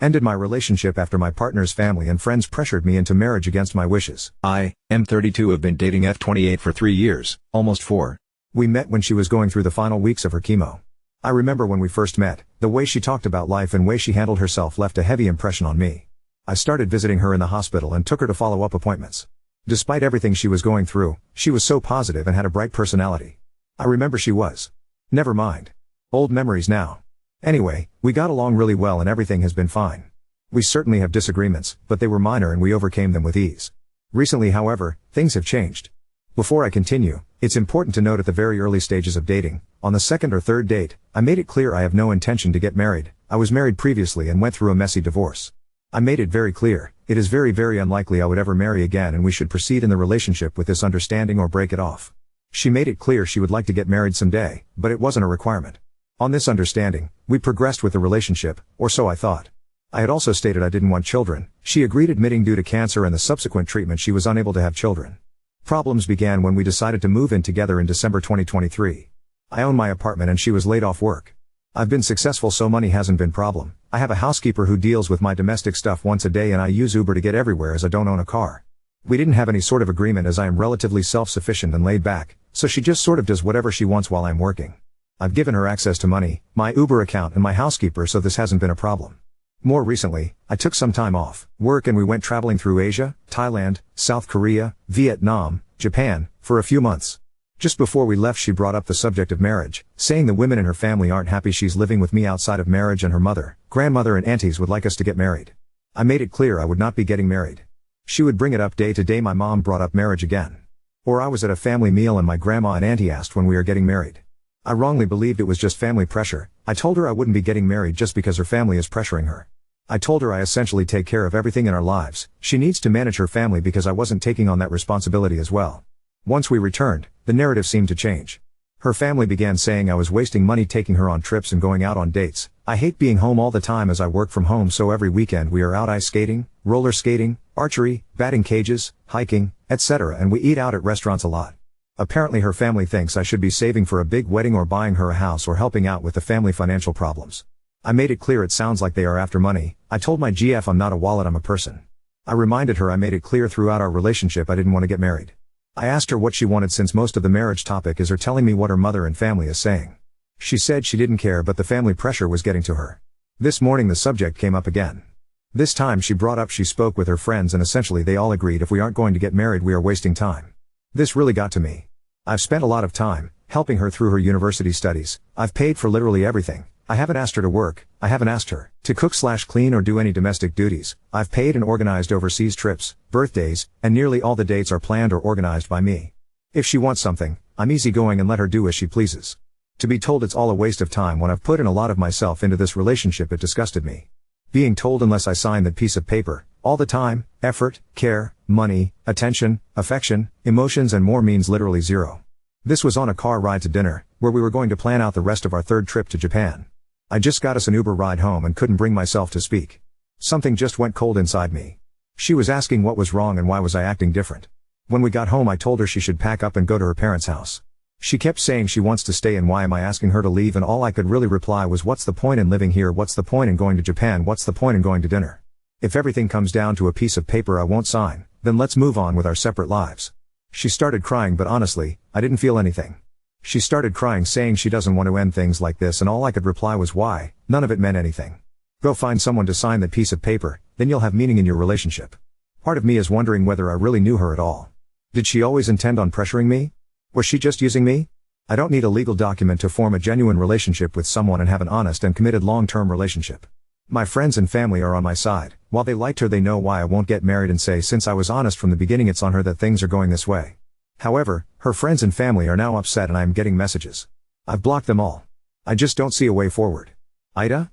Ended my relationship after my partner's family and friends pressured me into marriage against my wishes. I am 32, have been dating F28 for 3 years, almost 4. We met when she was going through the final weeks of her chemo. I remember when we first met, the way she talked about life and way she handled herself left a heavy impression on me. I started visiting her in the hospital and took her to follow-up appointments. Despite everything she was going through, she was so positive and had a bright personality. I remember she was. Never mind. Old memories now. Anyway, we got along really well and everything has been fine. We certainly have disagreements, but they were minor and we overcame them with ease. Recently, however, things have changed. Before I continue, it's important to note at the very early stages of dating, on the second or third date, I made it clear I have no intention to get married. I was married previously and went through a messy divorce. I made it very clear, it is very, very unlikely I would ever marry again and we should proceed in the relationship with this understanding or break it off. She made it clear she would like to get married someday, but it wasn't a requirement. On this understanding, we progressed with the relationship, or so I thought. I had also stated I didn't want children. She agreed, admitting due to cancer and the subsequent treatment she was unable to have children. Problems began when we decided to move in together in December 2023. I own my apartment and she was laid off work. I've been successful, so money hasn't been problem. I have a housekeeper who deals with my domestic stuff once a day and I use Uber to get everywhere as I don't own a car. We didn't have any sort of agreement as I am relatively self-sufficient and laid back, so she just sort of does whatever she wants while I'm working. I've given her access to money, my Uber account and my housekeeper, so this hasn't been a problem. More recently, I took some time off work and we went traveling through Asia, Thailand, South Korea, Vietnam, Japan, for a few months. Just before we left, she brought up the subject of marriage, saying the women in her family aren't happy she's living with me outside of marriage and her mother, grandmother and aunties would like us to get married. I made it clear I would not be getting married. She would bring it up day to day. My mom brought up marriage again. Or I was at a family meal and my grandma and auntie asked when we are getting married. I wrongly believed it was just family pressure. I told her I wouldn't be getting married just because her family is pressuring her. I told her I essentially take care of everything in our lives. She needs to manage her family because I wasn't taking on that responsibility as well. Once we returned, the narrative seemed to change. Her family began saying I was wasting money taking her on trips and going out on dates. I hate being home all the time as I work from home, so every weekend we are out ice skating, roller skating, archery, batting cages, hiking, etc., and we eat out at restaurants a lot. Apparently her family thinks I should be saving for a big wedding or buying her a house or helping out with the family financial problems. I made it clear it sounds like they are after money. I told my GF I'm not a wallet, I'm a person. I reminded her I made it clear throughout our relationship I didn't want to get married. I asked her what she wanted since most of the marriage topic is her telling me what her mother and family is saying. She said she didn't care but the family pressure was getting to her. This morning the subject came up again. This time she brought up she spoke with her friends and essentially they all agreed if we aren't going to get married we are wasting time. This really got to me. I've spent a lot of time helping her through her university studies. I've paid for literally everything. I haven't asked her to work. I haven't asked her to cook/clean or do any domestic duties. I've paid and organized overseas trips, birthdays, and nearly all the dates are planned or organized by me. If she wants something, I'm easygoing and let her do as she pleases. To be told it's all a waste of time when I've put in a lot of myself into this relationship, it disgusted me. Being told unless I sign that piece of paper, all the time, effort, care, money, attention, affection, emotions and more means literally zero. This was on a car ride to dinner, where we were going to plan out the rest of our third trip to Japan. I just got us an Uber ride home and couldn't bring myself to speak. Something just went cold inside me. She was asking what was wrong and why was I acting different. When we got home I told her she should pack up and go to her parents' house. She kept saying she wants to stay and why am I asking her to leave, and all I could really reply was what's the point in living here, what's the point in going to Japan, what's the point in going to dinner. If everything comes down to a piece of paper I won't sign, then let's move on with our separate lives. She started crying but honestly, I didn't feel anything. She started crying saying she doesn't want to end things like this and all I could reply was why, none of it meant anything. Go find someone to sign that piece of paper, then you'll have meaning in your relationship. Part of me is wondering whether I really knew her at all. Did she always intend on pressuring me? Was she just using me? I don't need a legal document to form a genuine relationship with someone and have an honest and committed long-term relationship. My friends and family are on my side. While they liked her, they know why I won't get married and say since I was honest from the beginning it's on her that things are going this way. However, her friends and family are now upset and I am getting messages. I've blocked them all. I just don't see a way forward. Ida?